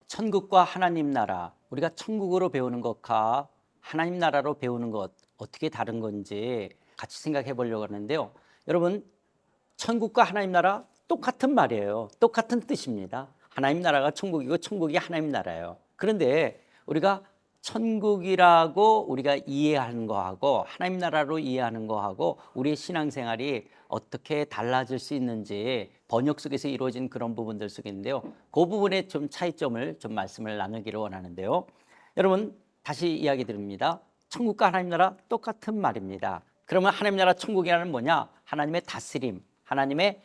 천국과 하나님 나라, 우리가 천국으로 배우는 것과 하나님 나라로 배우는 것 어떻게 다른 건지 같이 생각해 보려고 하는데요. 여러분, 천국과 하나님 나라 똑같은 말이에요. 똑같은 뜻입니다. 하나님 나라가 천국이고 천국이 하나님 나라예요. 그런데 우리가 천국이라고 우리가 이해하는 거하고 하나님 나라로 이해하는 거하고 우리의 신앙생활이 어떻게 달라질 수 있는지 번역 속에서 이루어진 그런 부분들 속인데요. 그 부분에 좀 차이점을 좀 말씀을 나누기를 원하는데요. 여러분, 다시 이야기 드립니다. 천국과 하나님 나라 똑같은 말입니다. 그러면 하나님 나라 천국이라는 뭐냐? 하나님의 다스림, 하나님의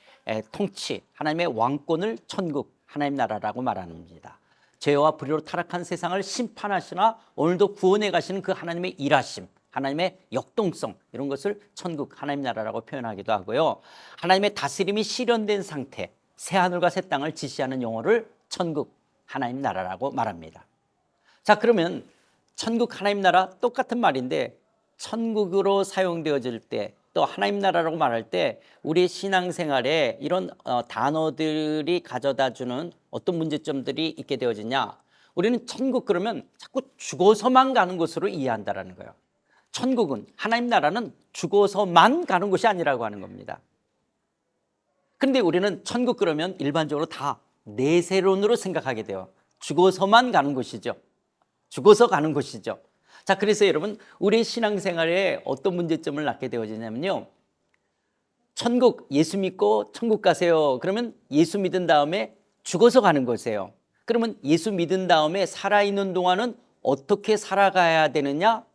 통치, 하나님의 왕권을 천국, 하나님 나라라고 말합니다. 죄와 불의로 타락한 세상을 심판하시나 오늘도 구원해 가시는 그 하나님의 일하심, 하나님의 역동성, 이런 것을 천국, 하나님 나라라고 표현하기도 하고요. 하나님의 다스림이 실현된 상태, 새하늘과 새 땅을 지시하는 용어를 천국, 하나님 나라라고 말합니다. 자, 그러면 천국, 하나님 나라 똑같은 말인데 천국으로 사용되어질 때 또 하나님 나라라고 말할 때 우리 신앙생활에 이런 단어들이 가져다주는 어떤 문제점들이 있게 되어지냐. 우리는 천국 그러면 자꾸 죽어서만 가는 곳으로 이해한다는 거예요. 천국은, 하나님 나라는 죽어서만 가는 곳이 아니라고 하는 겁니다. 그런데 우리는 천국 그러면 일반적으로 다 내세론으로 생각하게 돼요. 죽어서만 가는 곳이죠. 죽어서 가는 곳이죠. 자, 그래서 여러분, 우리 신앙생활에 어떤 문제점을 낳게 되어지냐면요, 천국, 예수 믿고 천국 가세요. 그러면 예수 믿은 다음에 죽어서 가는 거세요. 그러면 예수 믿은 다음에 살아있는 동안은 어떻게 살아가야 되느냐?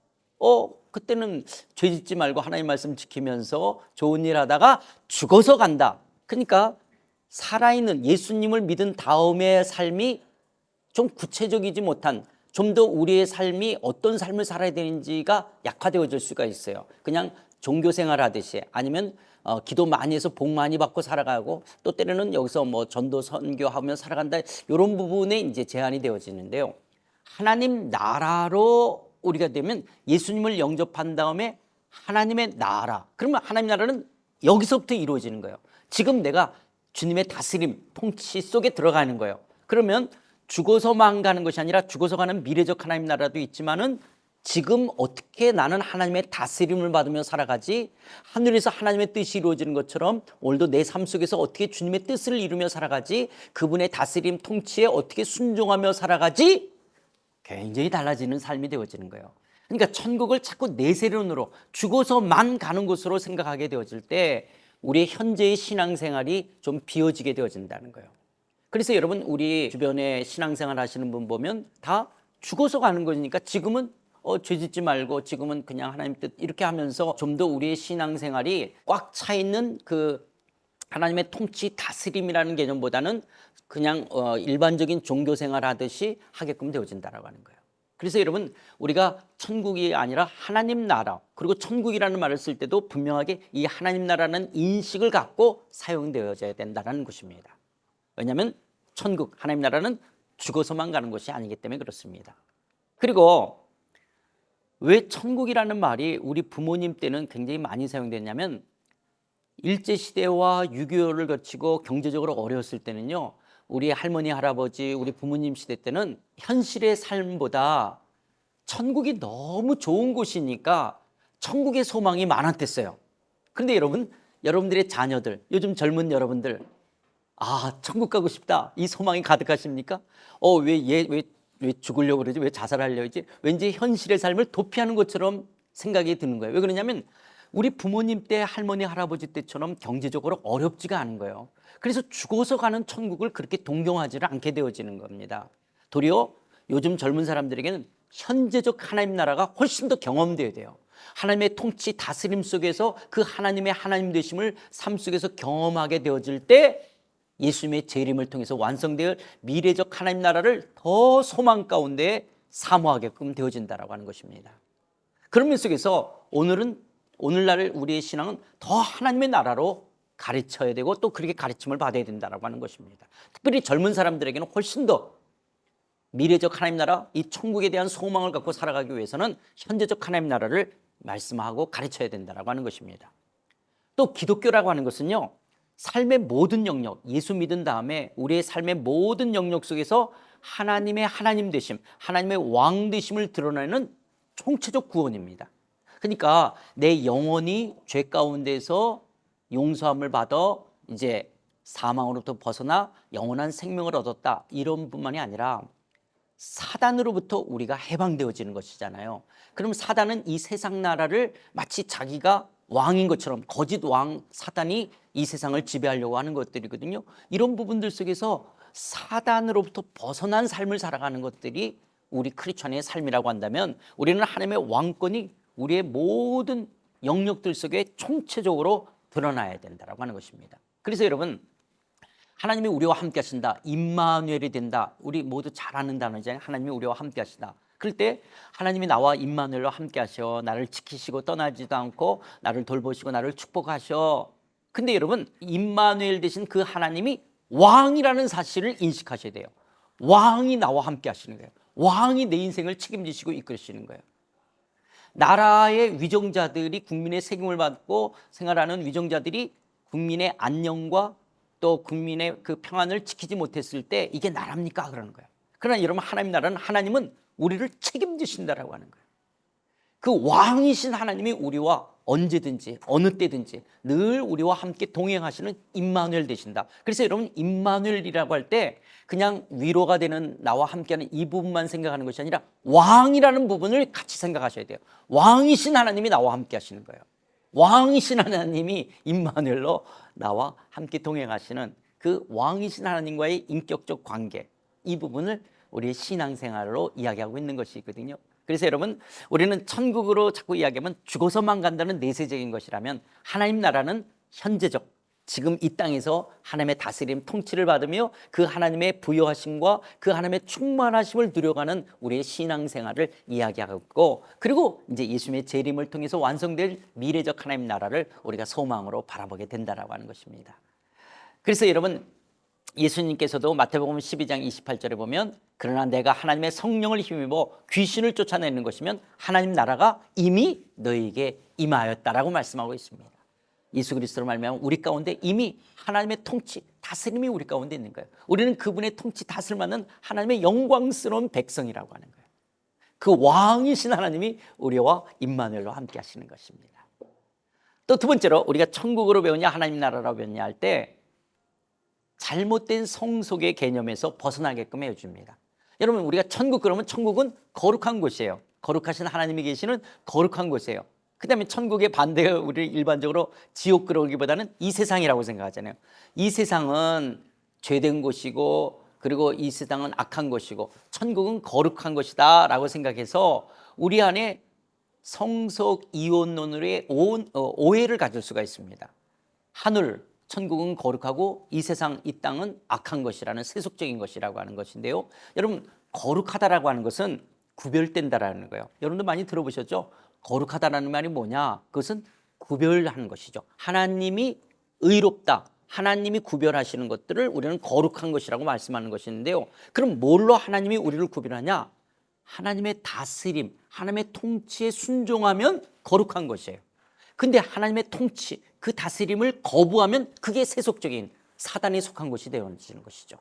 그때는 죄 짓지 말고 하나님 말씀 지키면서 좋은 일 하다가 죽어서 간다. 그러니까 살아있는 예수님을 믿은 다음의 삶이 좀 구체적이지 못한, 좀 더 우리의 삶이 어떤 삶을 살아야 되는지가 약화되어질 수가 있어요. 그냥 종교생활 하듯이, 아니면 기도 많이 해서 복 많이 받고 살아가고, 또 때로는 여기서 뭐 전도 선교하며 살아간다, 이런 부분에 이제 제한이 되어지는데요. 하나님 나라로 우리가 되면 예수님을 영접한 다음에 하나님의 나라, 그러면 하나님 나라는 여기서부터 이루어지는 거예요. 지금 내가 주님의 다스림, 통치 속에 들어가는 거예요. 그러면 죽어서만 가는 것이 아니라 죽어서 가는 미래적 하나님 나라도 있지만은 지금 어떻게 나는 하나님의 다스림을 받으며 살아가지, 하늘에서 하나님의 뜻이 이루어지는 것처럼 오늘도 내 삶 속에서 어떻게 주님의 뜻을 이루며 살아가지, 그분의 다스림 통치에 어떻게 순종하며 살아가지, 굉장히 달라지는 삶이 되어지는 거예요. 그러니까 천국을 자꾸 내세론으로 죽어서만 가는 곳으로 생각하게 되어질 때 우리의 현재의 신앙생활이 좀 비어지게 되어진다는 거예요. 그래서 여러분, 우리 주변에 신앙생활 하시는 분 보면 다 죽어서 가는 거니까 지금은 죄 짓지 말고 지금은 그냥 하나님 뜻, 이렇게 하면서 좀 더 우리의 신앙생활이 꽉 차 있는 그 하나님의 통치 다스림이라는 개념보다는 그냥 일반적인 종교생활 하듯이 하게끔 되어진다라고 하는 거예요. 그래서 여러분, 우리가 천국이 아니라 하나님 나라, 그리고 천국이라는 말을 쓸 때도 분명하게 이 하나님 나라는 인식을 갖고 사용되어져야 된다는 것입니다. 왜냐하면 천국, 하나님 나라는 죽어서만 가는 것이 아니기 때문에 그렇습니다. 그리고 왜 천국이라는 말이 우리 부모님 때는 굉장히 많이 사용됐냐면, 일제시대와 6.25를 거치고 경제적으로 어려웠을 때는요, 우리 할머니, 할아버지, 우리 부모님 시대 때는 현실의 삶보다 천국이 너무 좋은 곳이니까 천국의 소망이 많았댔어요. 그런데 여러분, 여러분들의 자녀들, 요즘 젊은 여러분들, 천국 가고 싶다, 이 소망이 가득하십니까? 왜 죽으려고 그러지? 왜 자살하려고 하지? 왠지 현실의 삶을 도피하는 것처럼 생각이 드는 거예요. 왜 그러냐면 우리 부모님 때, 할머니, 할아버지 때처럼 경제적으로 어렵지가 않은 거예요. 그래서 죽어서 가는 천국을 그렇게 동경하지를 않게 되어지는 겁니다. 도리어 요즘 젊은 사람들에게는 현재적 하나님 나라가 훨씬 더 경험되어야 돼요. 하나님의 통치, 다스림 속에서 그 하나님의 하나님 되심을 삶 속에서 경험하게 되어질 때 예수님의 재림을 통해서 완성될 미래적 하나님 나라를 더 소망 가운데 사모하게끔 되어진다라고 하는 것입니다. 그런 면 속에서 오늘날 우리의 신앙은 더 하나님의 나라로 가르쳐야 되고 또 그렇게 가르침을 받아야 된다라고 하는 것입니다. 특별히 젊은 사람들에게는 훨씬 더 미래적 하나님 나라, 이 천국에 대한 소망을 갖고 살아가기 위해서는 현재적 하나님 나라를 말씀하고 가르쳐야 된다라고 하는 것입니다. 또 기독교라고 하는 것은요, 삶의 모든 영역, 예수 믿은 다음에 우리의 삶의 모든 영역 속에서 하나님의 하나님 되심, 하나님의 왕 되심을 드러내는 총체적 구원입니다. 그러니까 내 영혼이 죄 가운데서 용서함을 받아 이제 사망으로부터 벗어나 영원한 생명을 얻었다, 이런 뿐만이 아니라 사단으로부터 우리가 해방되어지는 것이잖아요. 그럼 사단은 이 세상 나라를 마치 자기가 왕인 것처럼, 거짓 왕 사단이 이 세상을 지배하려고 하는 것들이거든요. 이런 부분들 속에서 사단으로부터 벗어난 삶을 살아가는 것들이 우리 크리스천의 삶이라고 한다면, 우리는 하나님의 왕권이 우리의 모든 영역들 속에 총체적으로 드러나야 된다라고 하는 것입니다. 그래서 여러분, 하나님이 우리와 함께 하신다, 임마누엘이 된다, 우리 모두 잘 아는 단어잖아요. 하나님이 우리와 함께 하시다. 그럴 때 하나님이 나와 임마누엘로 함께 하셔, 나를 지키시고 떠나지도 않고 나를 돌보시고 나를 축복하셔. 근데 여러분, 임마누엘 되신 그 하나님이 왕이라는 사실을 인식하셔야 돼요. 왕이 나와 함께 하시는 거예요. 왕이 내 인생을 책임지시고 이끌으시는 거예요. 나라의 위정자들이, 국민의 세금을 받고 생활하는 위정자들이 국민의 안녕과 또 국민의 그 평안을 지키지 못했을 때 이게 나랍니까? 그러는 거예요. 그러나 여러분, 하나님 나라는, 하나님은 우리를 책임지신다라고 하는 거예요. 그 왕이신 하나님이 우리와 언제든지 어느 때든지 늘 우리와 함께 동행하시는 임마누엘 되신다. 그래서 여러분, 임마누엘이라고 할 때 그냥 위로가 되는 나와 함께하는 이 부분만 생각하는 것이 아니라 왕이라는 부분을 같이 생각하셔야 돼요. 왕이신 하나님이 나와 함께 하시는 거예요. 왕이신 하나님이 임마누엘로 나와 함께 동행하시는 그 왕이신 하나님과의 인격적 관계, 이 부분을 우리의 신앙생활로 이야기하고 있는 것이거든요. 그래서 여러분, 우리는 천국으로 자꾸 이야기하면 죽어서만 간다는 내세적인 것이라면, 하나님 나라는 현재적, 지금 이 땅에서 하나님의 다스림, 통치를 받으며 그 하나님의 부여하심과 그 하나님의 충만하심을 누려가는 우리의 신앙생활을 이야기하고 있고, 그리고 이제 예수님의 재림을 통해서 완성될 미래적 하나님 나라를 우리가 소망으로 바라보게 된다라고 하는 것입니다. 그래서 여러분, 예수님께서도 마태복음 12장 28절에 보면, 그러나 내가 하나님의 성령을 힘입어 귀신을 쫓아내는 것이면 하나님 나라가 이미 너희에게 임하였다라고 말씀하고 있습니다. 예수 그리스도로 말미암아 우리 가운데 이미 하나님의 통치, 다스림이 우리 가운데 있는 거예요. 우리는 그분의 통치, 다스림하는 하나님의 영광스러운 백성이라고 하는 거예요. 그 왕이신 하나님이 우리와 임마누엘로 함께 하시는 것입니다. 또 두 번째로, 우리가 천국으로 배우냐 하나님 나라로 배우냐 할 때 잘못된 성속의 개념에서 벗어나게끔 해줍니다. 여러분, 우리가 천국 그러면 천국은 거룩한 곳이에요. 거룩하신 하나님이 계시는 거룩한 곳이에요. 그 다음에 천국의 반대가 우리 일반적으로 지옥 그러기보다는 이 세상이라고 생각하잖아요. 이 세상은 죄된 곳이고, 그리고 이 세상은 악한 것이고, 천국은 거룩한 것이다 라고 생각해서 우리 안에 성속 이혼론으로의 오해를 가질 수가 있습니다. 하늘, 천국은 거룩하고 이 세상, 이 땅은 악한 것이라는, 세속적인 것이라고 하는 것인데요. 여러분, 거룩하다라고 하는 것은 구별된다라는 거예요. 여러분도 많이 들어보셨죠? 거룩하다라는 말이 뭐냐? 그것은 구별하는 것이죠. 하나님이 의롭다, 하나님이 구별하시는 것들을 우리는 거룩한 것이라고 말씀하는 것인데요. 그럼 뭘로 하나님이 우리를 구별하냐? 하나님의 다스림, 하나님의 통치에 순종하면 거룩한 것이에요. 근데 하나님의 통치, 그 다스림을 거부하면 그게 세속적인 사단에 속한 것이 되어지는 것이죠.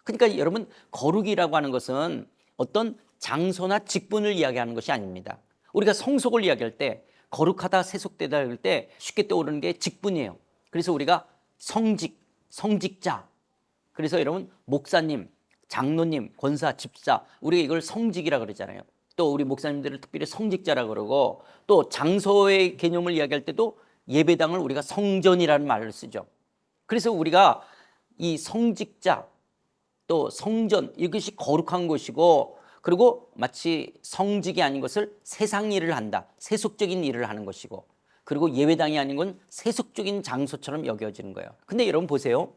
그러니까 여러분, 거룩이라고 하는 것은 어떤 장소나 직분을 이야기하는 것이 아닙니다. 우리가 성속을 이야기할 때, 거룩하다, 세속되다 할 때 쉽게 떠오르는 게 직분이에요. 그래서 우리가 성직, 성직자, 그래서 여러분, 목사님, 장로님, 권사, 집사, 우리가 이걸 성직이라 그러잖아요. 또 우리 목사님들을 특별히 성직자라 그러고, 또 장소의 개념을 이야기할 때도 예배당을 우리가 성전이라는 말을 쓰죠. 그래서 우리가 이 성직자, 또 성전, 이것이 거룩한 것이고, 그리고 마치 성직이 아닌 것을 세상 일을 한다, 세속적인 일을 하는 것이고, 그리고 예배당이 아닌 건 세속적인 장소처럼 여겨지는 거예요. 근데 여러분 보세요.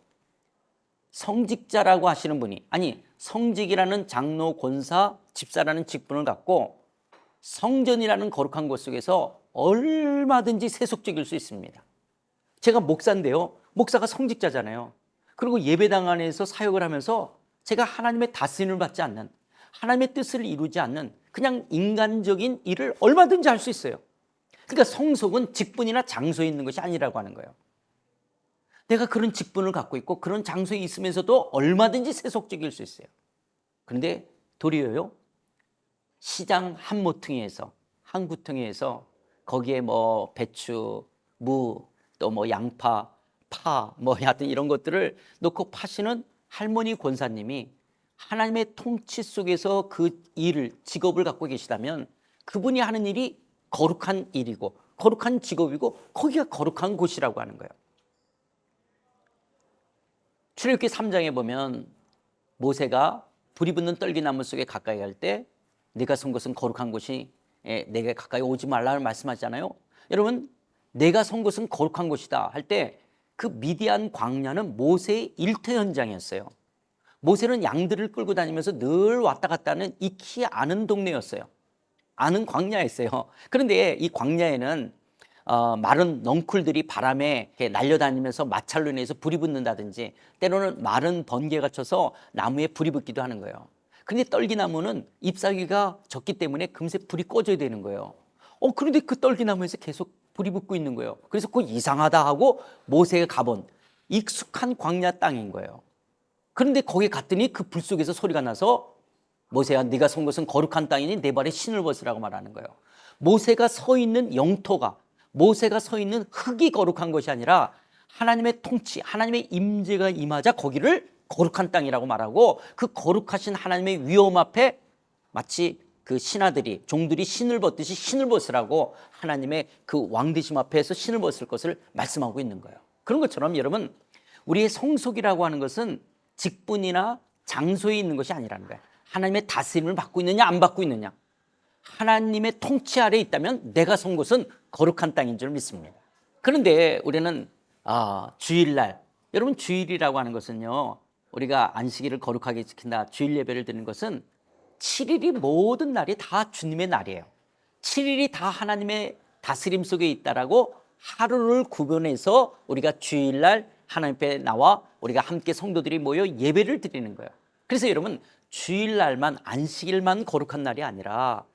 성직자라고 하시는 분이, 아니 성직이라는 장로, 권사, 집사라는 직분을 갖고 성전이라는 거룩한 곳 속에서 얼마든지 세속적일 수 있습니다. 제가 목사인데요, 목사가 성직자잖아요. 그리고 예배당 안에서 사역을 하면서 제가 하나님의 다스림을 받지 않는, 하나님의 뜻을 이루지 않는 그냥 인간적인 일을 얼마든지 할 수 있어요. 그러니까 성속은 직분이나 장소에 있는 것이 아니라고 하는 거예요. 내가 그런 직분을 갖고 있고 그런 장소에 있으면서도 얼마든지 세속적일 수 있어요. 그런데 도리어요, 시장 한 모퉁이에서, 한 구덩이에서 거기에 뭐 배추, 무, 또 뭐 양파, 파, 뭐 하여튼 이런 것들을 놓고 파시는 할머니 권사님이 하나님의 통치 속에서 그 일을, 직업을 갖고 계시다면 그분이 하는 일이 거룩한 일이고 거룩한 직업이고 거기가 거룩한 곳이라고 하는 거예요. 출애굽기 3장에 보면 모세가 불이 붙는 떨기나무 속에 가까이 갈 때 내가 선 곳은 거룩한 곳이 내게 가까이 오지 말라는 말씀하잖아요. 여러분, 내가 선 곳은 거룩한 곳이다 할 때 그 미디안 광야는 모세의 일터 현장이었어요. 모세는 양들을 끌고 다니면서 늘 왔다 갔다 하는 익히 아는 동네였어요. 아는 광야였어요. 그런데 이 광야에는 마른 넝쿨들이 바람에 이렇게 날려다니면서 마찰로 인해서 불이 붙는다든지 때로는 마른 번개가 쳐서 나무에 불이 붙기도 하는 거예요. 그런데 떨기나무는 잎사귀가 적기 때문에 금세 불이 꺼져야 되는 거예요. 그런데 그 떨기나무에서 계속 불이 붙고 있는 거예요. 그래서 그거 이상하다 하고 모세가 가본 익숙한 광야 땅인 거예요. 그런데 거기 갔더니 그 불 속에서 소리가 나서 모세야, 네가 선 곳은 거룩한 땅이니 내 발에 신을 벗으라고 말하는 거예요. 모세가 서 있는 영토가, 모세가 서 있는 흙이 거룩한 것이 아니라 하나님의 통치, 하나님의 임재가 임하자 거기를 거룩한 땅이라고 말하고, 그 거룩하신 하나님의 위엄 앞에 마치 그 신하들이, 종들이 신을 벗듯이 신을 벗으라고 하나님의 그 왕되심 앞에서 신을 벗을 것을 말씀하고 있는 거예요. 그런 것처럼 여러분, 우리의 성속이라고 하는 것은 직분이나 장소에 있는 것이 아니라는 거예요. 하나님의 다스림을 받고 있느냐 안 받고 있느냐, 하나님의 통치 아래에 있다면 내가 선 곳은 거룩한 땅인 줄 믿습니다. 그런데 우리는 주일날, 여러분 주일이라고 하는 것은요, 우리가 안식일을 거룩하게 지킨다, 주일 예배를 드리는 것은 7일이 모든 날이 다 주님의 날이에요. 7일이 다 하나님의 다스림 속에 있다라고 하루를 구분해서 우리가 주일날 하나님 앞에 나와 우리가 함께 성도들이 모여 예배를 드리는 거예요. 그래서 여러분, 주일날만, 안식일만 거룩한 날이 아니라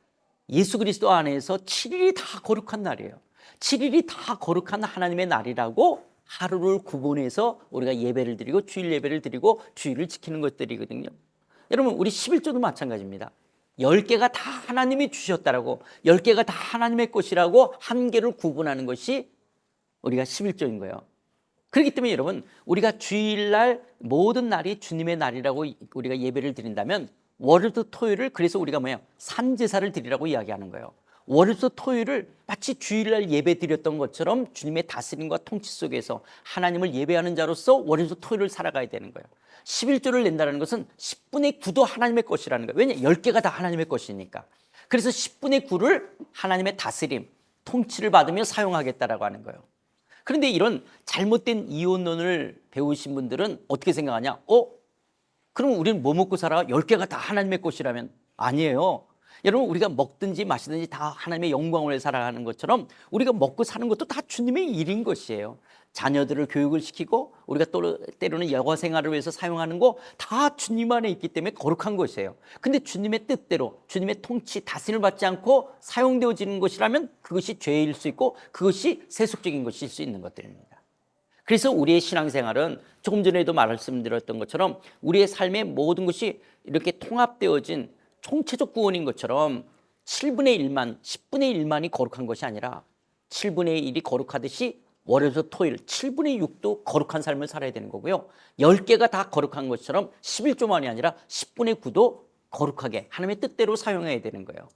예수 그리스도 안에서 7일이 다 거룩한 날이에요. 7일이 다 거룩한 하나님의 날이라고 하루를 구분해서 우리가 예배를 드리고 주일 예배를 드리고 주일을 지키는 것들이거든요. 여러분, 우리 11조도 마찬가지입니다. 10개가 다 하나님이 주셨다라고, 10개가 다 하나님의 것이라고 한 개를 구분하는 것이 우리가 11조인 거예요. 그렇기 때문에 여러분, 우리가 주일날 모든 날이 주님의 날이라고 우리가 예배를 드린다면 월요일부터 토요일을, 그래서 우리가 산제사를 드리라고 이야기하는 거예요. 월요일부터 토요일을 마치 주일날 예배 드렸던 것처럼 주님의 다스림과 통치 속에서 하나님을 예배하는 자로서 월요일부터 토요일을 살아가야 되는 거예요. 11조를 낸다는 것은 10분의 9도 하나님의 것이라는 거예요. 왜냐? 10개가 다 하나님의 것이니까. 그래서 10분의 9를 하나님의 다스림, 통치를 받으며 사용하겠다라고 하는 거예요. 그런데 이런 잘못된 이혼론을 배우신 분들은 어떻게 생각하냐? 그럼 우리는 뭐 먹고 살아? 10개가 다 하나님의 것이라면? 아니에요. 여러분, 우리가 먹든지 마시든지 다 하나님의 영광을 위해 살아가는 것처럼 우리가 먹고 사는 것도 다 주님의 일인 것이에요. 자녀들을 교육을 시키고 우리가 또 때로는 여가 생활을 위해서 사용하는 거 다 주님 안에 있기 때문에 거룩한 것이에요. 근데 주님의 뜻대로, 주님의 통치, 다스림을 받지 않고 사용되어지는 것이라면 그것이 죄일 수 있고 그것이 세속적인 것일 수 있는 것들입니다. 그래서 우리의 신앙생활은 조금 전에도 말씀드렸던 것처럼 우리의 삶의 모든 것이 이렇게 통합되어진 총체적 구원인 것처럼 7분의 1만, 10분의 1만이 거룩한 것이 아니라 7분의 1이 거룩하듯이 월요일부터 토요일 7분의 6도 거룩한 삶을 살아야 되는 거고요. 10개가 다 거룩한 것처럼 11조만이 아니라 10분의 9도 거룩하게 하나님의 뜻대로 사용해야 되는 거예요.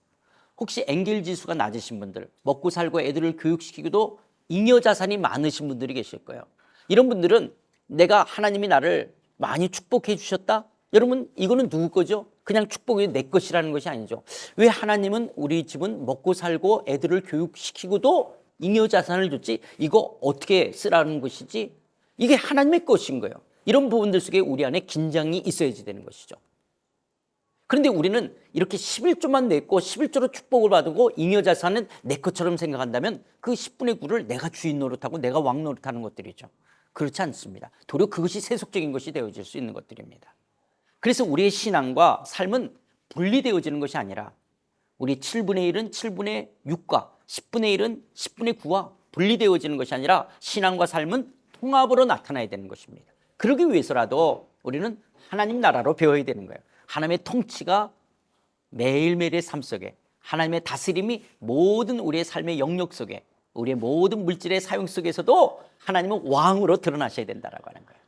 혹시 엔겔 지수가 낮으신 분들, 먹고 살고 애들을 교육시키고도 잉여 자산이 많으신 분들이 계실 거예요. 이런 분들은 내가 하나님이 나를 많이 축복해 주셨다? 여러분, 이거는 누구 거죠? 그냥 축복이 내 것이라는 것이 아니죠. 왜 하나님은 우리 집은 먹고 살고 애들을 교육시키고도 잉여 자산을 줬지? 이거 어떻게 쓰라는 것이지? 이게 하나님의 것인 거예요. 이런 부분들 속에 우리 안에 긴장이 있어야지 되는 것이죠. 그런데 우리는 이렇게 11조만 냈고 11조로 축복을 받고 잉여 자산은 내 것처럼 생각한다면 그 10분의 9를 내가 주인 노릇하고 내가 왕 노릇하는 것들이죠. 그렇지 않습니다. 도리어 그것이 세속적인 것이 되어질 수 있는 것들입니다. 그래서 우리의 신앙과 삶은 분리되어지는 것이 아니라 우리 7분의 1은 7분의 6과 10분의 1은 10분의 9와 분리되어지는 것이 아니라 신앙과 삶은 통합으로 나타나야 되는 것입니다. 그러기 위해서라도 우리는 하나님 나라로 배워야 되는 거예요. 하나님의 통치가 매일매일의 삶 속에, 하나님의 다스림이 모든 우리의 삶의 영역 속에, 우리의 모든 물질의 사용 속에서도 하나님은 왕으로 드러나셔야 된다라고 하는 거예요.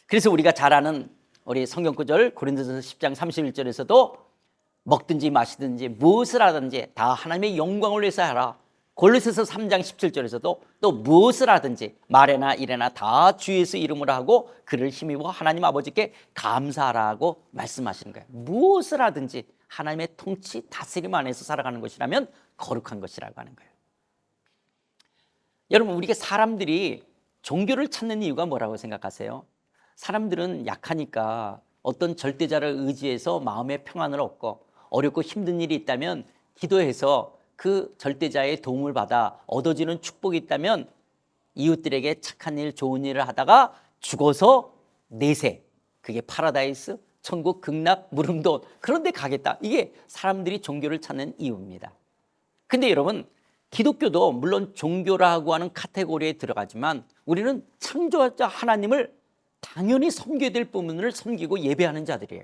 그래서 우리가 잘 아는 우리 성경구절 고린도전서 10장 31절에서도 먹든지 마시든지 무엇을 하든지 다 하나님의 영광을 위해서 하라. 골로새서 3장 17절에서도 또 무엇을 하든지 말에나 일에나 다 주 예수 이름으로 하고 그를 힘입어 하나님 아버지께 감사하라고 말씀하시는 거예요. 무엇을 하든지 하나님의 통치 다스림 안에서 살아가는 것이라면 거룩한 것이라고 하는 거예요. 여러분, 우리가 사람들이 종교를 찾는 이유가 뭐라고 생각하세요? 사람들은 약하니까 어떤 절대자를 의지해서 마음의 평안을 얻고 어렵고 힘든 일이 있다면 기도해서 그 절대자의 도움을 받아 얻어지는 축복이 있다면 이웃들에게 착한 일, 좋은 일을 하다가 죽어서 내세, 그게 파라다이스, 천국, 극락, 무릉도 그런 데 가겠다. 이게 사람들이 종교를 찾는 이유입니다. 근데 여러분, 기독교도 물론 종교라고 하는 카테고리에 들어가지만 우리는 창조자 하나님을 당연히 섬겨야 될 부분을 섬기고 예배하는 자들이에요.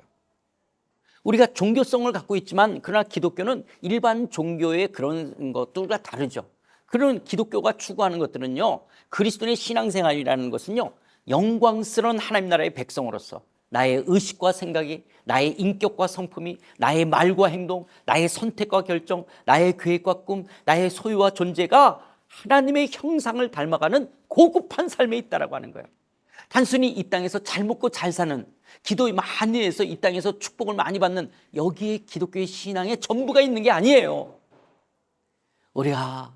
우리가 종교성을 갖고 있지만 그러나 기독교는 일반 종교의 그런 것들과 다르죠. 그런 기독교가 추구하는 것들은요, 그리스도인의 신앙생활이라는 것은요, 영광스러운 하나님 나라의 백성으로서 나의 의식과 생각이, 나의 인격과 성품이, 나의 말과 행동, 나의 선택과 결정, 나의 계획과 꿈, 나의 소유와 존재가 하나님의 형상을 닮아가는 고급한 삶에 있다라고 하는 거예요. 단순히 이 땅에서 잘 먹고 잘 사는, 기도 많이 해서 이 땅에서 축복을 많이 받는, 여기에 기독교의 신앙의 전부가 있는 게 아니에요. 우리가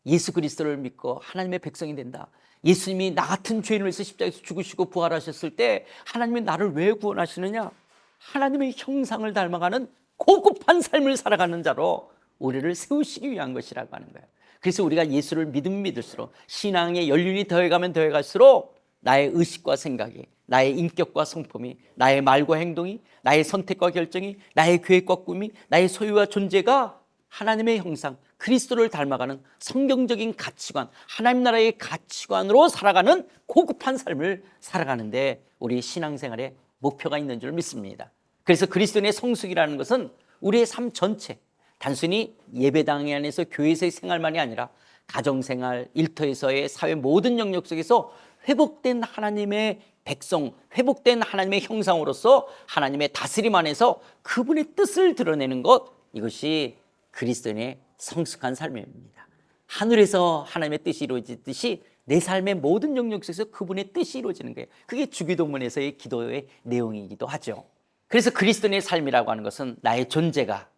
예수 그리스도를 믿고 하나님의 백성이 된다. 예수님이 나 같은 죄인을 위해서 십자가에서 죽으시고 부활하셨을 때 하나님이 나를 왜 구원하시느냐? 하나님의 형상을 닮아가는 고급한 삶을 살아가는 자로 우리를 세우시기 위한 것이라고 하는 거예요. 그래서 우리가 예수를 믿으면 믿을수록, 신앙의 연륜이 더해가면 더해갈수록 나의 의식과 생각이, 나의 인격과 성품이, 나의 말과 행동이, 나의 선택과 결정이, 나의 계획과 꿈이, 나의 소유와 존재가 하나님의 형상, 그리스도를 닮아가는 성경적인 가치관, 하나님 나라의 가치관으로 살아가는 고급한 삶을 살아가는데 우리 신앙생활에 목표가 있는 줄 믿습니다. 그래서 그리스도인의 성숙이라는 것은 우리의 삶 전체, 단순히 예배당 안에서 교회에서의 생활만이 아니라 가정생활, 일터에서의 사회 모든 영역 속에서 회복된 하나님의 백성, 회복된 하나님의 형상으로서 하나님의 다스림 안에서 그분의 뜻을 드러내는 것, 이것이 그리스도인의 성숙한 삶입니다. 하늘에서 하나님의 뜻이 이루어지듯이 내 삶의 모든 영역 속에서 그분의 뜻이 이루어지는 거예요. 그게 주기도문에서의 기도의 내용이기도 하죠. 그래서 그리스도인의 삶이라고 하는 것은 나의 존재가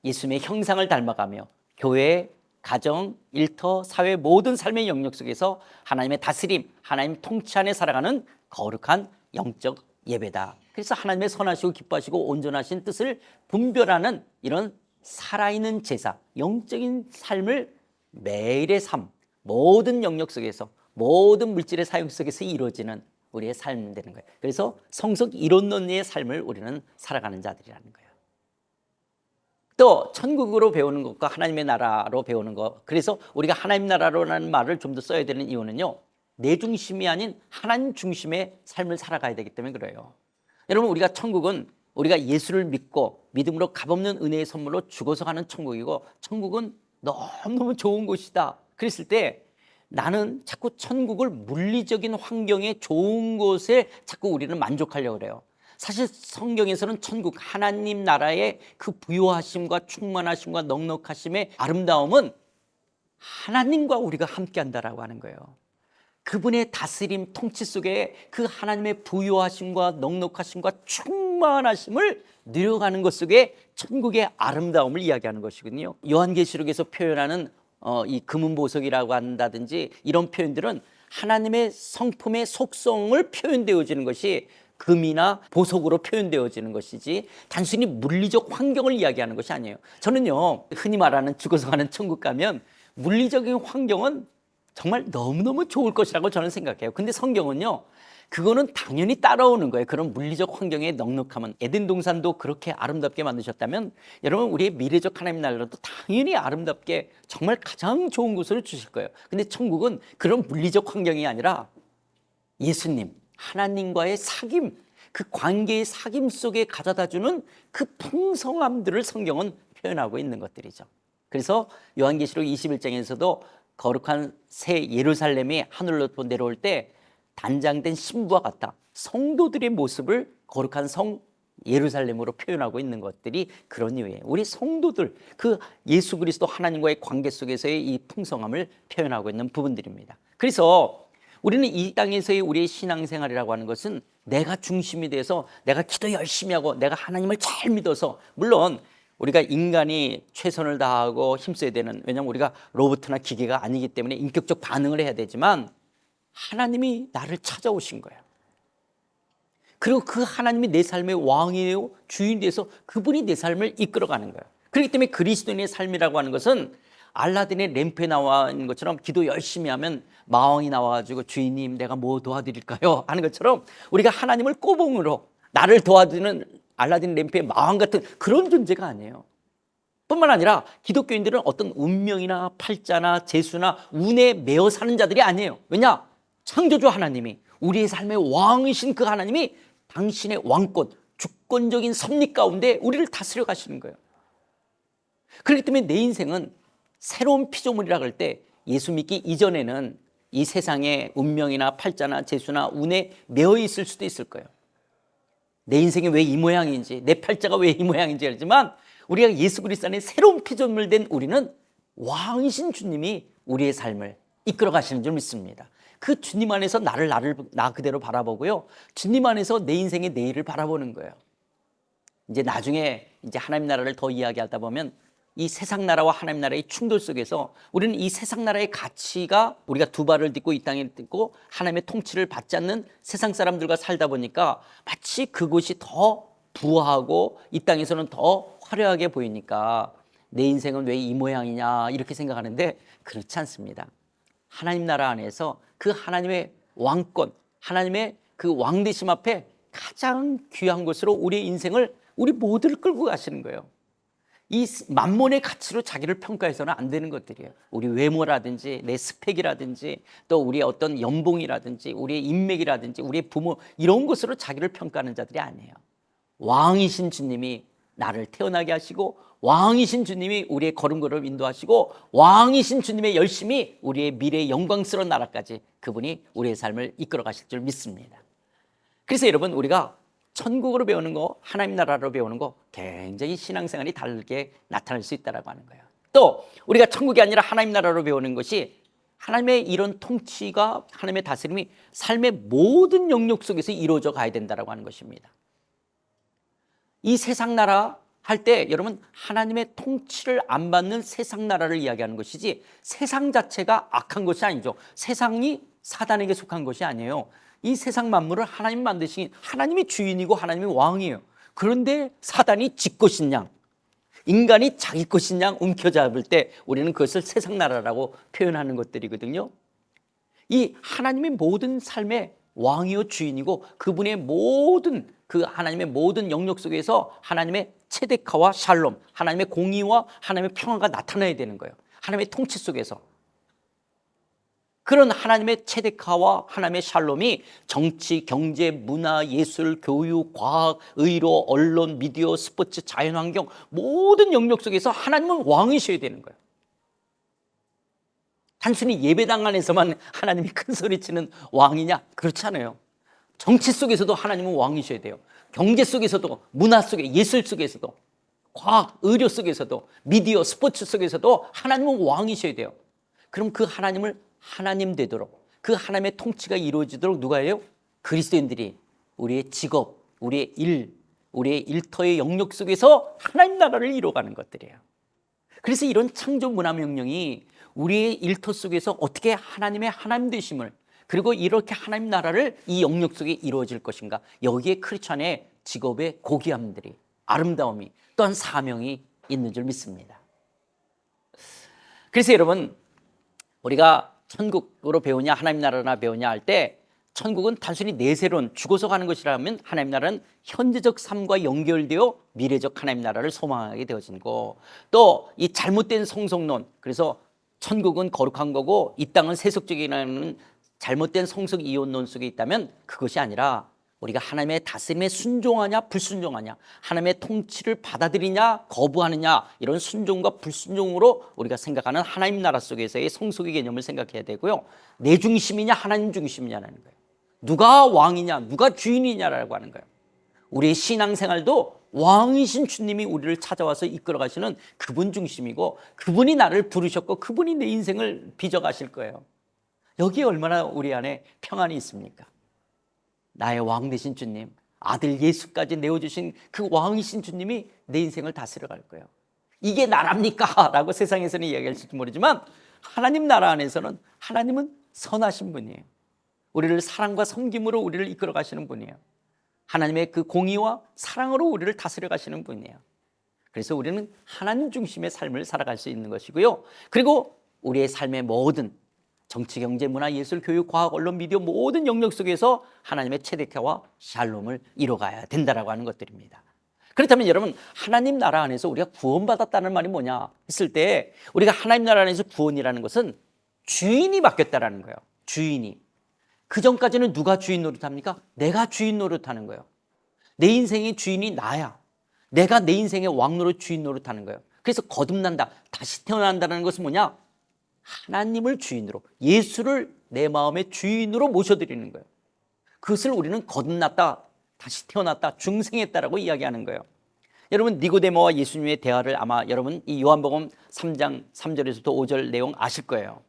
예수님의 형상을 닮아가며 교회, 가정, 일터, 사회 모든 삶의 영역 속에서 하나님의 다스림, 하나님 통치 안에 살아가는 거룩한 영적 예배다. 그래서 하나님의 선하시고 기뻐하시고 온전하신 뜻을 분별하는 이런 살아있는 제사, 영적인 삶을 매일의 삶, 모든 영역 속에서, 모든 물질의 사용 속에서 이루어지는 우리의 삶이 되는 거예요. 그래서 성숙 이론론의 삶을 우리는 살아가는 자들이라는 거예요. 또 천국으로 배우는 것과 하나님의 나라로 배우는 것, 그래서 우리가 하나님 나라로라는 말을 좀 더 써야 되는 이유는요, 내 중심이 아닌 하나님 중심의 삶을 살아가야 되기 때문에 그래요. 여러분, 우리가 천국은 우리가 예수를 믿고 믿음으로 값없는 은혜의 선물로 죽어서 가는 천국이고, 천국은 너무너무 좋은 곳이다 그랬을 때 나는 자꾸 천국을 물리적인 환경에 좋은 곳에 자꾸 우리는 만족하려고 그래요. 사실 성경에서는 천국, 하나님 나라의 그 부요하심과 충만하심과 넉넉하심의 아름다움은 하나님과 우리가 함께한다라고 하는 거예요. 그분의 다스림, 통치 속에 그 하나님의 부요하심과 넉넉하심과 충만하심을 누려가는 것 속에 천국의 아름다움을 이야기하는 것이거든요. 요한계시록에서 표현하는 이 금은 보석이라고 한다든지 이런 표현들은 하나님의 성품의 속성을 표현되어지는 것이 금이나 보석으로 표현되어지는 것이지 단순히 물리적 환경을 이야기하는 것이 아니에요. 저는요, 흔히 말하는 죽어서 가는 천국 가면 물리적인 환경은 정말 너무너무 좋을 것이라고 저는 생각해요. 근데 성경은요, 그거는 당연히 따라오는 거예요. 그런 물리적 환경의 넉넉함은. 에덴 동산도 그렇게 아름답게 만드셨다면 여러분, 우리의 미래적 하나님 나라도 당연히 아름답게 정말 가장 좋은 곳으로 주실 거예요. 근데 천국은 그런 물리적 환경이 아니라 예수님, 하나님과의 사귐, 그 관계의 사귐 속에 가져다주는 그 풍성함들을 성경은 표현하고 있는 것들이죠. 그래서 요한계시록 21장에서도 거룩한 새 예루살렘이 하늘로 내려올 때 단장된 신부와 같다, 성도들의 모습을 거룩한 성 예루살렘으로 표현하고 있는 것들이 그런 이유예요. 우리 성도들, 그 예수 그리스도 하나님과의 관계 속에서의 이 풍성함을 표현하고 있는 부분들입니다. 그래서 우리는 이 땅에서의 우리의 신앙생활이라고 하는 것은 내가 중심이 돼서 내가 기도 열심히 하고 내가 하나님을 잘 믿어서, 물론 우리가 인간이 최선을 다하고 힘써야 되는, 왜냐하면 우리가 로봇이나 기계가 아니기 때문에 인격적 반응을 해야 되지만 하나님이 나를 찾아오신 거예요. 그리고 그 하나님이 내 삶의 왕이에요, 주인이 돼서 그분이 내 삶을 이끌어가는 거예요. 그렇기 때문에 그리스도인의 삶이라고 하는 것은 알라딘의 램프에 나와 있는 것처럼 기도 열심히 하면 마왕이 나와가지고 주인님 내가 뭐 도와드릴까요? 하는 것처럼 우리가 하나님을 꼬봉으로 나를 도와주는 알라딘 램프의 마왕 같은 그런 존재가 아니에요. 뿐만 아니라 기독교인들은 어떤 운명이나 팔자나 재수나 운에 매어 사는 자들이 아니에요. 왜냐? 창조주 하나님이, 우리의 삶의 왕이신 그 하나님이 당신의 왕권, 주권적인 섭리 가운데 우리를 다스려 가시는 거예요. 그렇기 때문에 내 인생은 새로운 피조물이라고 할 때 예수 믿기 이전에는 이 세상의 운명이나 팔자나 재수나 운에 매여 있을 수도 있을 거예요. 내 인생이 왜 이 모양인지, 내 팔자가 왜 이 모양인지 알지만 우리가 예수 그리스도 안에 새로운 피조물 된 우리는 왕이신 주님이 우리의 삶을 이끌어 가시는 줄 믿습니다. 그 주님 안에서 나 그대로 바라보고요, 주님 안에서 내 인생의 내일을 바라보는 거예요. 이제 나중에 이제 하나님 나라를 더 이야기하다 보면 이 세상 나라와 하나님 나라의 충돌 속에서 우리는 이 세상 나라의 가치가, 우리가 두 발을 딛고 이 땅에 딛고 하나님의 통치를 받지 않는 세상 사람들과 살다 보니까 마치 그곳이 더 부하고 이 땅에서는 더 화려하게 보이니까 내 인생은 왜 이 모양이냐 이렇게 생각하는데 그렇지 않습니다. 하나님 나라 안에서 그 하나님의 왕권, 하나님의 그 왕되심 앞에 가장 귀한 것으로 우리의 인생을, 우리 모두를 끌고 가시는 거예요. 이 만몬의 가치로 자기를 평가해서는 안 되는 것들이에요. 우리 외모라든지 내 스펙이라든지 또 우리의 어떤 연봉이라든지 우리의 인맥이라든지 우리의 부모, 이런 것으로 자기를 평가하는 자들이 아니에요. 왕이신 주님이 나를 태어나게 하시고, 왕이신 주님이 우리의 걸음걸음을 인도하시고, 왕이신 주님의 열심이 우리의 미래의 영광스러운 나라까지 그분이 우리의 삶을 이끌어 가실 줄 믿습니다. 그래서 여러분, 우리가 천국으로 배우는 거, 하나님 나라로 배우는 거 굉장히 신앙생활이 다르게 나타날 수 있다고 하는 거예요. 또 우리가 천국이 아니라 하나님 나라로 배우는 것이 하나님의 이런 통치가, 하나님의 다스림이 삶의 모든 영역 속에서 이루어져 가야 된다고 하는 것입니다. 이 세상 나라 할 때 여러분, 하나님의 통치를 안 받는 세상 나라를 이야기하는 것이지 세상 자체가 악한 것이 아니죠. 세상이 사단에게 속한 것이 아니에요. 이 세상 만물을 하나님 만드신, 하나님이 주인이고 하나님이 왕이에요. 그런데 사단이 지 것인 양, 인간이 자기 것인 양 움켜잡을 때 우리는 그것을 세상 나라라고 표현하는 것들이거든요. 이 하나님의 모든 삶의 왕이요 주인이고 그분의 모든 그 하나님의 모든 영역 속에서 하나님의 체데카와 샬롬, 하나님의 공의와 하나님의 평화가 나타나야 되는 거예요. 하나님의 통치 속에서. 그런 하나님의 체데카와 하나님의 샬롬이 정치, 경제, 문화, 예술, 교육, 과학, 의료, 언론, 미디어, 스포츠, 자연환경 모든 영역 속에서 하나님은 왕이셔야 되는 거예요. 단순히 예배당 안에서만 하나님이 큰 소리치는 왕이냐? 그렇지 않아요. 정치 속에서도 하나님은 왕이셔야 돼요. 경제 속에서도, 문화 속에, 예술 속에서도, 과학, 의료 속에서도, 미디어, 스포츠 속에서도 하나님은 왕이셔야 돼요. 그럼 그 하나님을 하나님 되도록, 그 하나님의 통치가 이루어지도록 누가 해요? 그리스도인들이 우리의 직업, 우리의 일, 우리의 일터의 영역 속에서 하나님 나라를 이루어가는 것들이에요. 그래서 이런 창조 문화 명령이 우리의 일터 속에서 어떻게 하나님의 하나님 되심을, 그리고 이렇게 하나님 나라를 이 영역 속에 이루어질 것인가, 여기에 크리스찬의 직업의 고귀함들이, 아름다움이, 또한 사명이 있는 줄 믿습니다. 그래서 여러분, 우리가 천국으로 배우냐 하나님 나라나 배우냐 할 때 천국은 단순히 내세론, 죽어서 가는 것이라면 하나님 나라는 현재적 삶과 연결되어 미래적 하나님 나라를 소망하게 되어진 거, 또 이 잘못된 성속론, 그래서 천국은 거룩한 거고 이 땅은 세속적이라는 잘못된 성속 이혼론 속에 있다면 그것이 아니라 우리가 하나님의 다스림에 순종하냐 불순종하냐, 하나님의 통치를 받아들이냐 거부하느냐, 이런 순종과 불순종으로 우리가 생각하는 하나님 나라 속에서의 성속의 개념을 생각해야 되고요. 내 중심이냐 하나님 중심이냐라는 거예요. 누가 왕이냐 누가 주인이냐라고 하는 거예요. 우리의 신앙생활도 왕이신 주님이 우리를 찾아와서 이끌어 가시는 그분 중심이고, 그분이 나를 부르셨고 그분이 내 인생을 빚어가실 거예요. 여기에 얼마나 우리 안에 평안이 있습니까? 나의 왕 되신 주님, 아들 예수까지 내어주신 그 왕이신 주님이 내 인생을 다스려 갈 거예요. 이게 나랍니까? 라고 세상에서는 이야기할지 모르지만, 하나님 나라 안에서는 하나님은 선하신 분이에요. 우리를 사랑과 섬김으로 우리를 이끌어 가시는 분이에요. 하나님의 그 공의와 사랑으로 우리를 다스려 가시는 분이에요. 그래서 우리는 하나님 중심의 삶을 살아갈 수 있는 것이고요. 그리고 우리의 삶의 모든 정치, 경제, 문화, 예술, 교육, 과학, 언론, 미디어 모든 영역 속에서 하나님의 체데케와 샬롬을 이뤄가야 된다라고 하는 것들입니다. 그렇다면 여러분, 하나님 나라 안에서 우리가 구원받았다는 말이 뭐냐 했을 때, 우리가 하나님 나라 안에서 구원이라는 것은 주인이 바뀌었다라는 거예요. 주인이. 그 전까지는 누가 주인 노릇합니까? 내가 주인 노릇하는 거예요. 내 인생의 주인이 나야. 내가 내 인생의 왕 노릇, 주인 노릇하는 거예요. 그래서 거듭난다, 다시 태어난다는 것은 뭐냐? 하나님을 주인으로, 예수를 내 마음의 주인으로 모셔드리는 거예요. 그것을 우리는 거듭났다, 다시 태어났다, 중생했다라고 이야기하는 거예요. 여러분, 니고데모와 예수님의 대화를 아마 여러분 이 요한복음 3장 3절에서부터 5절 내용 아실 거예요.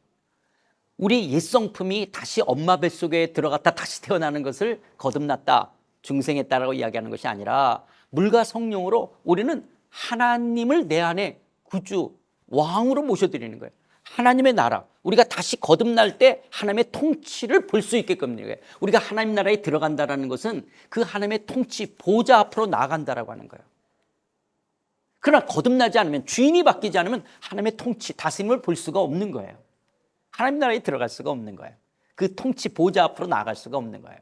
우리 옛 성품이 다시 엄마 뱃속에 들어갔다 다시 태어나는 것을 거듭났다, 중생했다라고 이야기하는 것이 아니라, 물과 성령으로 우리는 하나님을 내 안에 구주, 왕으로 모셔드리는 거예요. 하나님의 나라, 우리가 다시 거듭날 때 하나님의 통치를 볼 수 있게끔. 우리가 하나님 나라에 들어간다는 것은 그 하나님의 통치 보좌 앞으로 나아간다라고 하는 거예요. 그러나 거듭나지 않으면, 주인이 바뀌지 않으면 하나님의 통치, 다스림을 볼 수가 없는 거예요. 하나님 나라에 들어갈 수가 없는 거예요. 그 통치 보좌 앞으로 나아갈 수가 없는 거예요.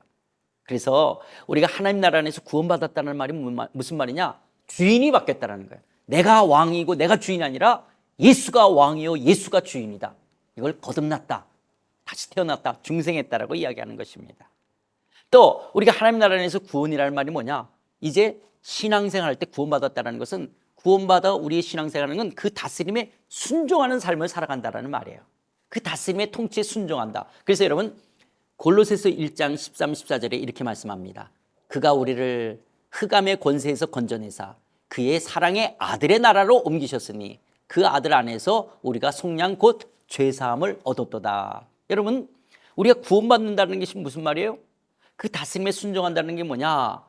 그래서 우리가 하나님 나라 안에서 구원받았다는 말이 무슨 말이냐? 주인이 바뀌었다는 거예요. 내가 왕이고 내가 주인이 아니라 예수가 왕이요 예수가 주인이다. 이걸 거듭났다, 다시 태어났다, 중생했다라고 이야기하는 것입니다. 또 우리가 하나님 나라 안에서 구원이라는 말이 뭐냐? 이제 신앙생활할 때 구원받았다는 것은, 구원받아 우리의 신앙생활하는 건 그 다스림에 순종하는 삶을 살아간다는 말이에요. 그 다스림의 통치에 순종한다. 그래서 여러분, 골로새서 1장 13, 14절에 이렇게 말씀합니다. 그가 우리를 흑암의 권세에서 건져내사 그의 사랑의 아들의 나라로 옮기셨으니 그 아들 안에서 우리가 속량 곧 죄사함을 얻었도다. 여러분, 우리가 구원받는다는 것이 무슨 말이에요? 그 다스림에 순종한다는 게 뭐냐?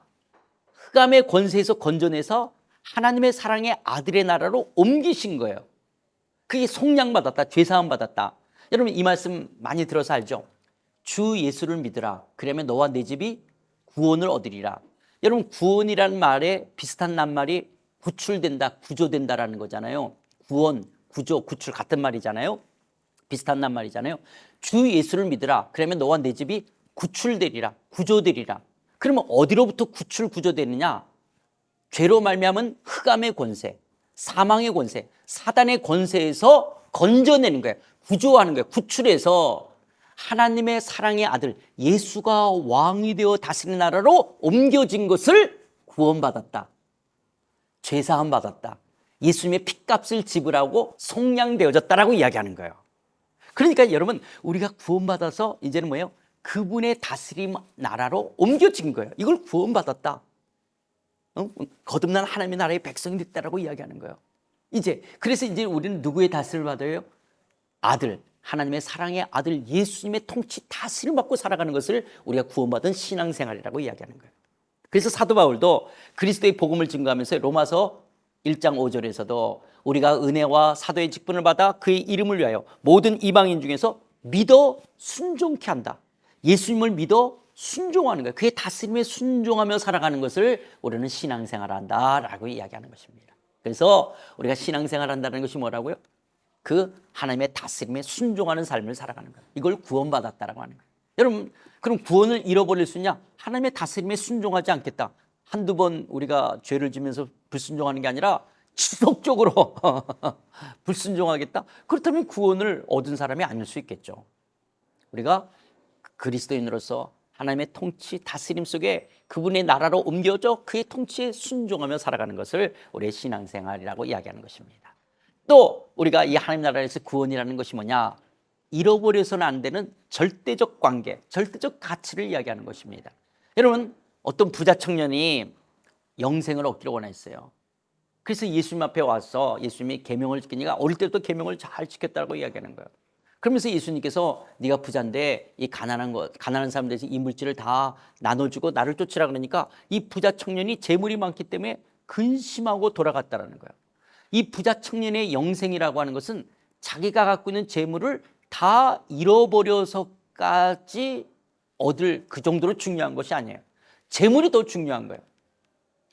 흑암의 권세에서 건져내서 하나님의 사랑의 아들의 나라로 옮기신 거예요. 그게 속량받았다, 죄사함 받았다. 여러분, 이 말씀 많이 들어서 알죠? 주 예수를 믿으라, 그러면 너와 내 집이 구원을 얻으리라. 여러분, 구원이라는 말에 비슷한 낱말이 구출된다, 구조된다라는 거잖아요. 구원, 구조, 구출 같은 말이잖아요. 비슷한 낱말이잖아요. 주 예수를 믿으라, 그러면 너와 내 집이 구출되리라, 구조되리라. 그러면 어디로부터 구출, 구조되느냐? 죄로 말미암은 흑암의 권세, 사망의 권세, 사단의 권세에서 건져내는 거예요. 구조하는 거예요. 구출해서 하나님의 사랑의 아들 예수가 왕이 되어 다스리는 나라로 옮겨진 것을 구원받았다, 죄사함 받았다, 예수님의 핏값을 지불하고 속량되어졌다라고 이야기하는 거예요. 그러니까 여러분, 우리가 구원받아서 이제는 뭐예요? 그분의 다스림 나라로 옮겨진 거예요. 이걸 구원받았다, 거듭난 하나님의 나라의 백성이 됐다라고 이야기하는 거예요. 그래서 이제 우리는 누구의 다스림을 받아요? 아들, 하나님의 사랑의 아들 예수님의 통치, 다스림 받고 살아가는 것을 우리가 구원받은 신앙생활이라고 이야기하는 거예요. 그래서 사도 바울도 그리스도의 복음을 증거하면서 로마서 1장 5절에서도 우리가 은혜와 사도의 직분을 받아 그의 이름을 위하여 모든 이방인 중에서 믿어 순종케 한다. 예수님을 믿어 순종하는 거예요. 그의 다스림에 순종하며 살아가는 것을 우리는 신앙생활한다라고 이야기하는 것입니다. 그래서 우리가 신앙생활한다는 것이 뭐라고요? 그 하나님의 다스림에 순종하는 삶을 살아가는 거예요. 이걸 구원받았다라고 하는 거예요. 여러분, 그럼 구원을 잃어버릴 수 있냐? 하나님의 다스림에 순종하지 않겠다, 한두 번 우리가 죄를 지면서 불순종하는 게 아니라 지속적으로 불순종하겠다? 그렇다면 구원을 얻은 사람이 아닐 수 있겠죠. 우리가 그리스도인으로서 하나님의 통치 다스림 속에 그분의 나라로 옮겨져 그의 통치에 순종하며 살아가는 것을 우리의 신앙생활이라고 이야기하는 것입니다. 또 우리가 이 하나님 나라에서 구원이라는 것이 뭐냐? 잃어버려서는 안 되는 절대적 관계, 절대적 가치를 이야기하는 것입니다. 여러분, 어떤 부자 청년이 영생을 얻기를 원했어요. 그래서 예수님 앞에 와서 예수님이 계명을 지키니까 어릴 때부터 계명을 잘 지켰다고 이야기하는 거예요. 그러면서 예수님께서 네가 부자인데 이 가난한 사람들에게 이 물질을 다 나눠주고 나를 쫓으라 그러니까 이 부자 청년이 재물이 많기 때문에 근심하고 돌아갔다라는 거예요. 이 부자 청년의 영생이라고 하는 것은 자기가 갖고 있는 재물을 다 잃어버려서까지 얻을 그 정도로 중요한 것이 아니에요. 재물이 더 중요한 거예요.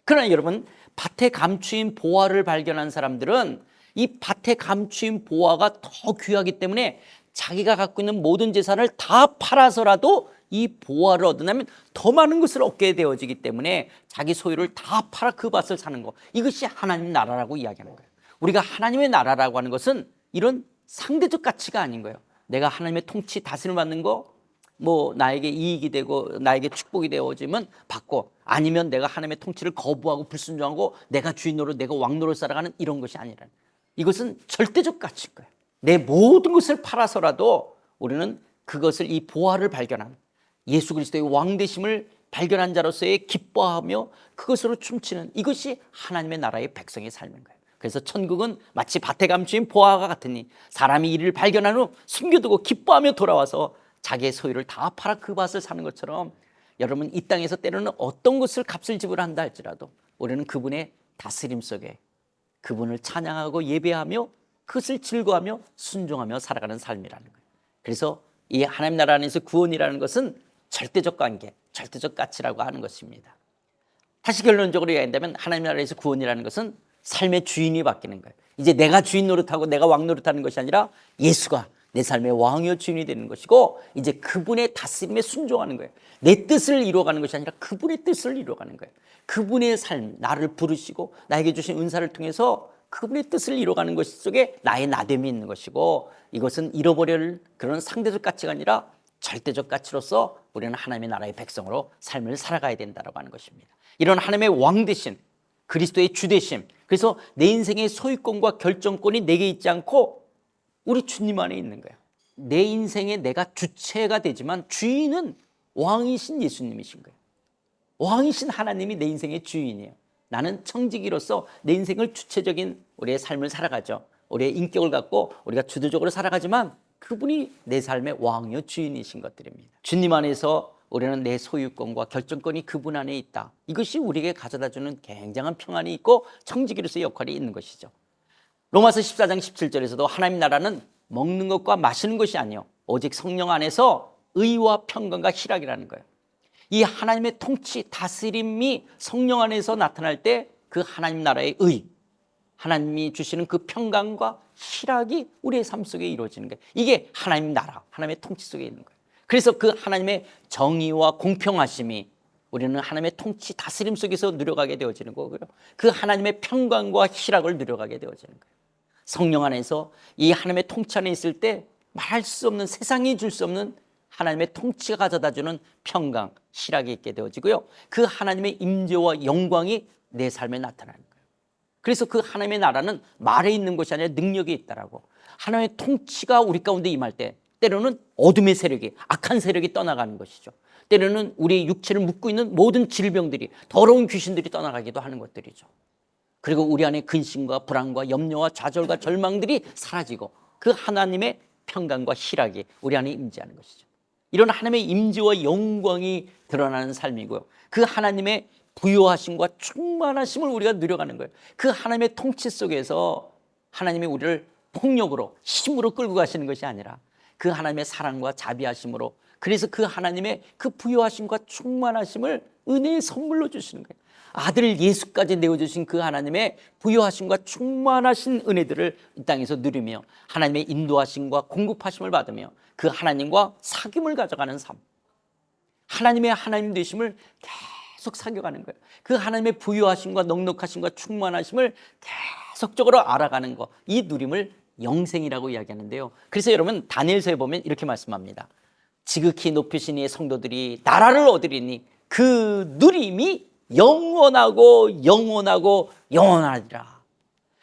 그러나 여러분, 밭에 감추인 보화를 발견한 사람들은 이 밭에 감추인 보화가 더 귀하기 때문에 자기가 갖고 있는 모든 재산을 다 팔아서라도 이 보화를 얻으려면 더 많은 것을 얻게 되어지기 때문에 자기 소유를 다 팔아 그 밭을 사는 것, 이것이 하나님 나라라고 이야기하는 거예요. 우리가 하나님의 나라라고 하는 것은 이런 상대적 가치가 아닌 거예요. 내가 하나님의 통치 다스림을 받는 거, 뭐 나에게 이익이 되고 나에게 축복이 되어지면 받고, 아니면 내가 하나님의 통치를 거부하고 불순종하고 내가 주인으로 내가 왕노릇 살아가는 이런 것이 아니라, 이것은 절대적 가치일 거예요. 내 모든 것을 팔아서라도 우리는 그것을, 이 보화를 발견한 예수 그리스도의 왕되심을 발견한 자로서의 기뻐하며 그것으로 춤추는, 이것이 하나님의 나라의 백성의 삶인 거예요. 그래서 천국은 마치 밭에 감추인 보화가 같으니 사람이 이를 발견한 후 숨겨두고 기뻐하며 돌아와서 자기의 소유를 다 팔아 그 밭을 사는 것처럼, 여러분, 이 땅에서 때로는 어떤 것을 값을 지불한다 할지라도 우리는 그분의 다스림 속에 그분을 찬양하고 예배하며 그것을 즐거워하며 순종하며 살아가는 삶이라는 거예요. 그래서 이 하나님 나라 안에서 구원이라는 것은 절대적 관계, 절대적 가치라고 하는 것입니다. 다시 결론적으로 이야기한다면 하나님 나라에서 구원이라는 것은 삶의 주인이 바뀌는 거예요. 이제 내가 주인 노릇하고 내가 왕 노릇하는 것이 아니라 예수가 내 삶의 왕이요 주인이 되는 것이고, 이제 그분의 다스림에 순종하는 거예요. 내 뜻을 이루어가는 것이 아니라 그분의 뜻을 이루어가는 거예요. 그분의 삶, 나를 부르시고 나에게 주신 은사를 통해서 그분의 뜻을 이루어가는 것 속에 나의 나됨이 있는 것이고, 이것은 잃어버릴 그런 상대적 가치가 아니라 절대적 가치로서 우리는 하나님의 나라의 백성으로 삶을 살아가야 된다고 하는 것입니다. 이런 하나님의 왕 되신 그리스도의 주 되심, 그래서 내 인생의 소유권과 결정권이 내게 있지 않고 우리 주님 안에 있는 거예요. 내 인생에 내가 주체가 되지만 주인은 왕이신 예수님이신 거예요. 왕이신 하나님이 내 인생의 주인이에요. 나는 청지기로서 내 인생을 주체적인 우리의 삶을 살아가죠. 우리의 인격을 갖고 우리가 주도적으로 살아가지만 그분이 내 삶의 왕이요 주인이신 것들입니다. 주님 안에서 우리는 내 소유권과 결정권이 그분 안에 있다. 이것이 우리에게 가져다주는 굉장한 평안이 있고 청지기로서의 역할이 있는 것이죠. 로마서 14장 17절에서도 하나님 나라는 먹는 것과 마시는 것이 아니요 오직 성령 안에서 의와 평강과 희락이라는 거예요. 이 하나님의 통치, 다스림이 성령 안에서 나타날 때 그 하나님 나라의 의, 하나님이 주시는 그 평강과 희락이 우리의 삶 속에 이루어지는 거예요. 이게 하나님 나라, 하나님의 통치 속에 있는 거예요. 그래서 그 하나님의 정의와 공평하심이 우리는 하나님의 통치, 다스림 속에서 누려가게 되어지는 거고요. 그 하나님의 평강과 희락을 누려가게 되어지는 거예요. 성령 안에서 이 하나님의 통치 안에 있을 때 말할 수 없는, 세상이 줄 수 없는 하나님의 통치가 가져다주는 평강, 희락이 있게 되어지고요. 그 하나님의 임재와 영광이 내 삶에 나타나는 거예요. 그래서 그 하나님의 나라는 말에 있는 것이 아니라 능력이 있다라고. 하나님의 통치가 우리 가운데 임할 때 때로는 어둠의 세력이, 악한 세력이 떠나가는 것이죠. 때로는 우리의 육체를 묶고 있는 모든 질병들이, 더러운 귀신들이 떠나가기도 하는 것들이죠. 그리고 우리 안에 근심과 불안과 염려와 좌절과 절망들이 사라지고 그 하나님의 평강과 희락이 우리 안에 임재하는 것이죠. 이런 하나님의 임재와 영광이 드러나는 삶이고요. 그 하나님의 부요하심과 충만하심을 우리가 누려가는 거예요. 그 하나님의 통치 속에서 하나님이 우리를 폭력으로, 힘으로 끌고 가시는 것이 아니라 그 하나님의 사랑과 자비하심으로, 그래서 그 하나님의 그 부요하심과 충만하심을 은혜의 선물로 주시는 거예요. 아들 예수까지 내어주신 그 하나님의 부요하심과 충만하신 은혜들을 이 땅에서 누리며 하나님의 인도하심과 공급하심을 받으며 그 하나님과 사귐을 가져가는 삶, 하나님의 하나님 되심을 계속 사귀어가는 거예요. 그 하나님의 부요하심과 넉넉하심과 충만하심을 계속적으로 알아가는 것, 이 누림을 영생이라고 이야기하는데요. 그래서 여러분 다니엘서에 보면 이렇게 말씀합니다. 지극히 높으신 이의 성도들이 나라를 얻으리니 그 누림이 영원하고 영원하고 영원하리라.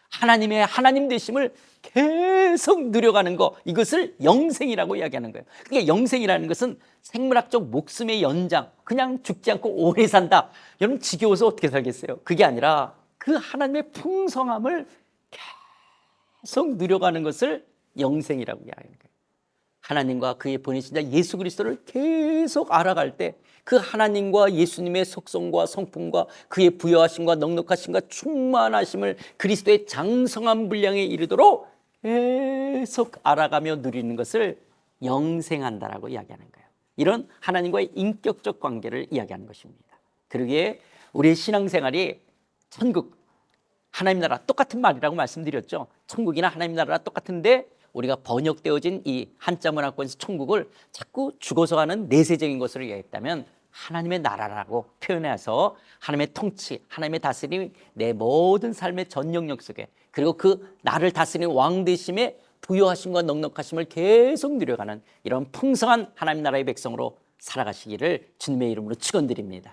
하나님의 하나님 되심을 계속 누려가는 거, 이것을 영생이라고 이야기하는 거예요. 그러니까 영생이라는 것은 생물학적 목숨의 연장, 그냥 죽지 않고 오래 산다. 여러분 지겨워서 어떻게 살겠어요? 그게 아니라 그 하나님의 풍성함을 계속 누려가는 것을 영생이라고 이야기하는 거예요. 하나님과 그의 보내신 자 예수 그리스도를 계속 알아갈 때 그 하나님과 예수님의 속성과 성품과 그의 부여하심과 넉넉하심과 충만하심을 그리스도의 장성한 분량에 이르도록 계속 알아가며 누리는 것을 영생한다라고 이야기하는 거예요. 이런 하나님과의 인격적 관계를 이야기하는 것입니다. 그러기에 우리의 신앙생활이 천국, 하나님 나라 똑같은 말이라고 말씀드렸죠. 천국이나 하나님 나라가 똑같은데 우리가 번역되어진 이 한자 문화권에서 천국을 자꾸 죽어서 가는 내세적인 것으로 이해했다면 하나님의 나라라고 표현해서 하나님의 통치, 하나님의 다스림이 내 모든 삶의 전 영역 속에, 그리고 그 나를 다스리는 왕 되심에 부여하심과 넉넉하심을 계속 누려가는 이런 풍성한 하나님 나라의 백성으로 살아가시기를 주님의 이름으로 축원드립니다.